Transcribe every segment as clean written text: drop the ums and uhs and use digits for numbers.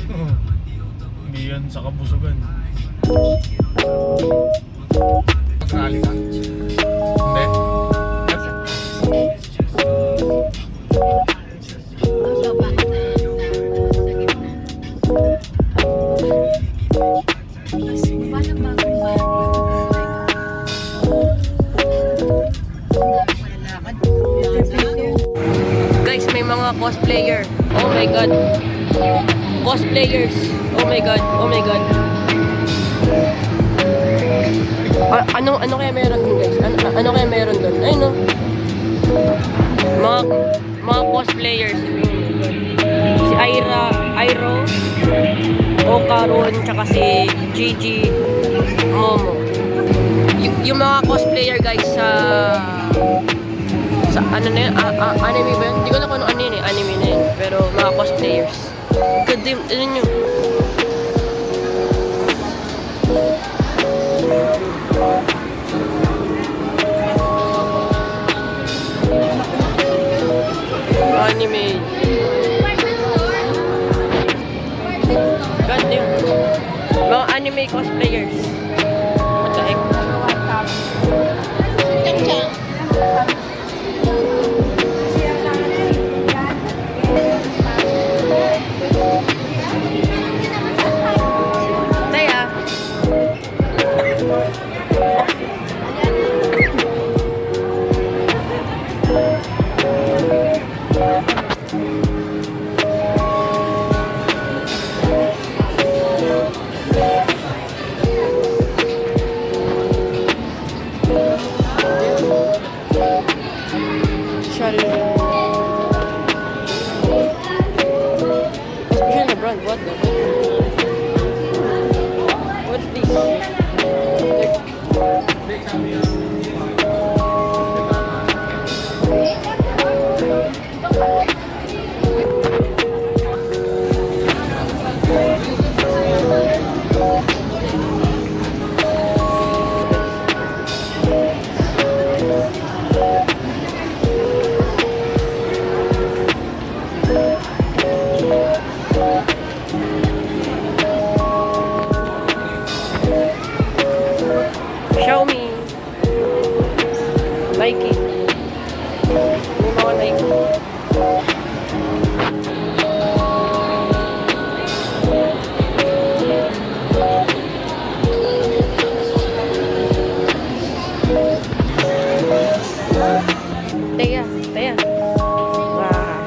Hindi yan sa kabusugan. Rally ka? Hindi? Guys, may mga cosplayer. Oh my god. Cosplayers. Oh my god. Oh my god. Ano kaya meron dun, guys? Ano kaya meron dun? Ay no. Mga cosplayers. Si Airo, Okaron, tsaka si Gigi, Momo. Yung mga cosplayer guys sa ano na yun? Anime ba yun? Hindi ko na kung ano yun eh. Anime na yun. Pero mga cosplayers. Good din. Ano yun? Anime. God damn. Mga anime cosplayers. What the heck? Especially the brand, what the? What's this? Xiaomi, Nike, may mga Nike. Teya. Wow.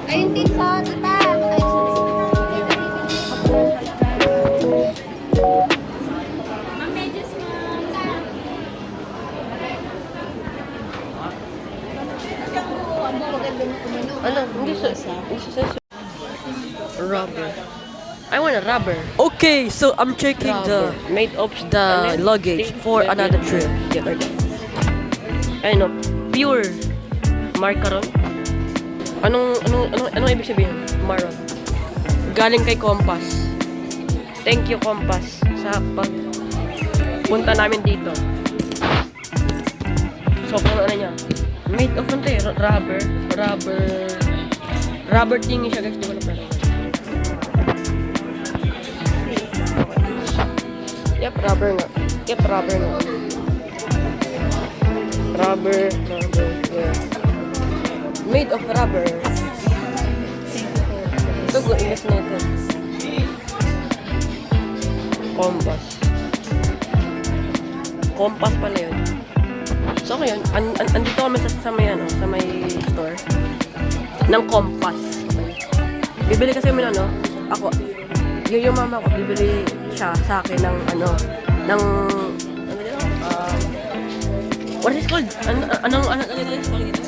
Ayun din sa tita. Ano? Hindi sa rubber. I want a rubber. Okay, so I'm checking Rubber. made of the luggage for another trip. Ano? Pure macaron. Anong ibig sabihin? Maron. Galing kay Compass. Thank you Compass sa punta namin dito. So, ano niya? Made of rubber thingy siya guys, di ko na pala. Yep, rubber nga. Rubber, yeah. Made of rubber. Ito, English natin. Compass pala yun. So, ngayon, andito kami sa may store ng Compass. Bibili kasi kami ako, yung mama ko, bibili siya sa akin ng what is it called? Anong dito?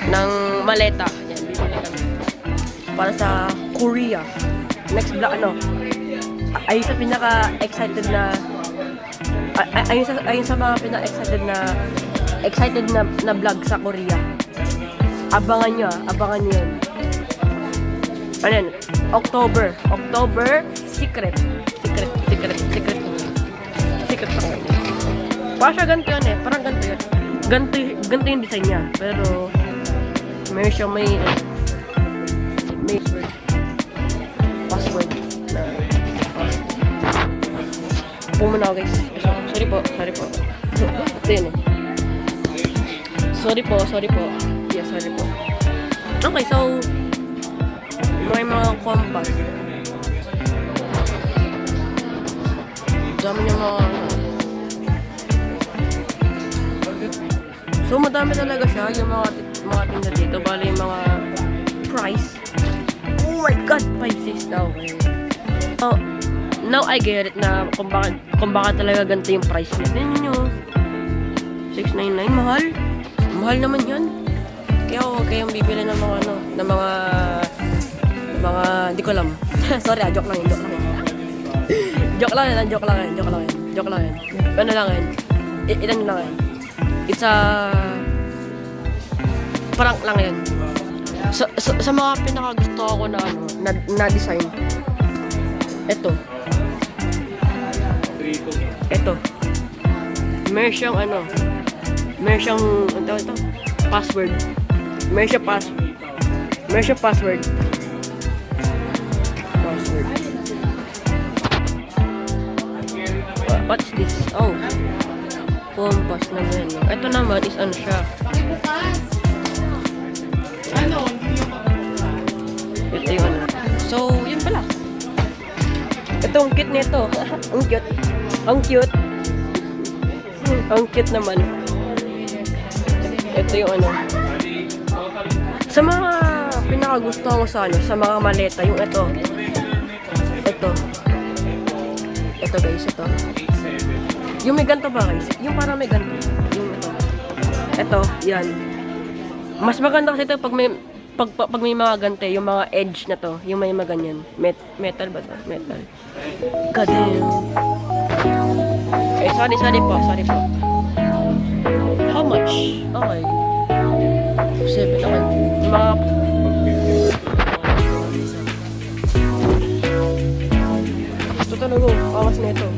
Ng maleta. Yan, bibili kami. Para sa Korea. Next vlog, ayun sa pinaka-excited na ayun sa mga excited na vlog sa Korea. Abangan nyo yun. Ano yan? October, secret pa. Parang siya ganito yan eh. Parang ganito yan. Ganito yung design niya. Pero, meron siyang may password na pumuna ako guys. Sorry po. Ito yun eh. Sorry po. Yeah, sorry po. Okay, so may mga compass. Dami niya mga so madami talaga siya yung mga tinda dito. Bali yung mga price. Oh my god, 5.6 daw. Okay. So, now I get it na kung bakit talaga ganito yung price niya. Tingnan nyo. 699, mahal. Mahal naman yan. Kaya ako kayong bibili ng mga di ko alam. Sorry joke lang yun. Joke lang yun. Ano lang yun. Ilan lang yun. It's a prank lang yun. Sa mga pinakagusto ako na design. Ito. Meron siyang password. Meron siyang password. What's this? Oh. Compass naman. Ito naman is ano siya. Ito yung ano. So, yun pala. Ito ang cute nito. Ang cute. Ang cute naman. Ito yung ano. Sa mga pinakagusto ko sa mga maleta, yung ito. Ito guys, ito. Yung may ganito ba guys? Yung parang may ganito. Yung ito. Ito, yan. Mas maganda kasi ito pag may mga gante, yung mga edge na to, yung may mga ganyan. Metal ba to? Metal. God damn. Sorry po. How much? Okay. 7, okay. Mga gusto talaga, awas na ito.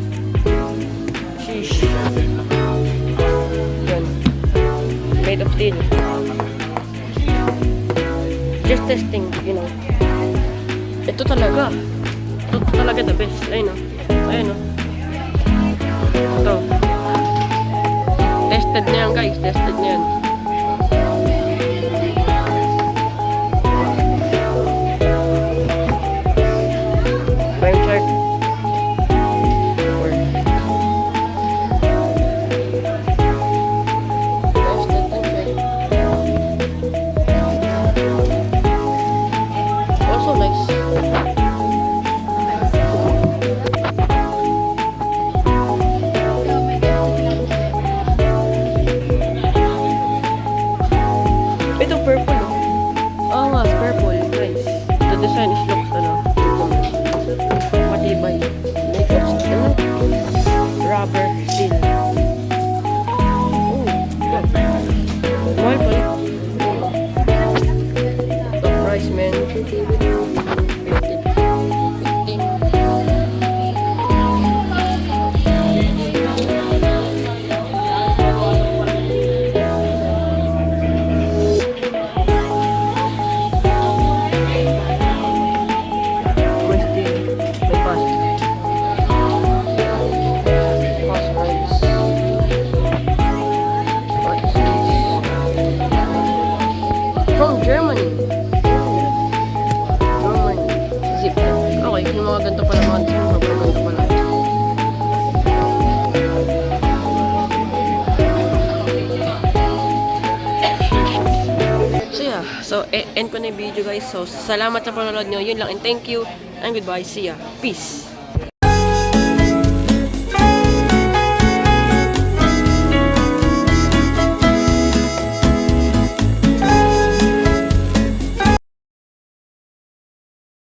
Sheesh. Yan. Made of steel. Just testing, you know. Ito talaga the best. Ayun o. Ito. Tested na yan guys. Time check. Also nice. Ito purple oh. Nga, purple. Nice. The design is looks matibay. Make of steel. Rubber steel. Oh, yeah. Mahal pala. The price man. 15. From Germany. Zip. Okay, yung mga ganito pala mga design, mga ganito pala. So yeah, end ko na yung video guys. So salamat sa panonood nyo. Yun lang and thank you and goodbye. See ya. Peace.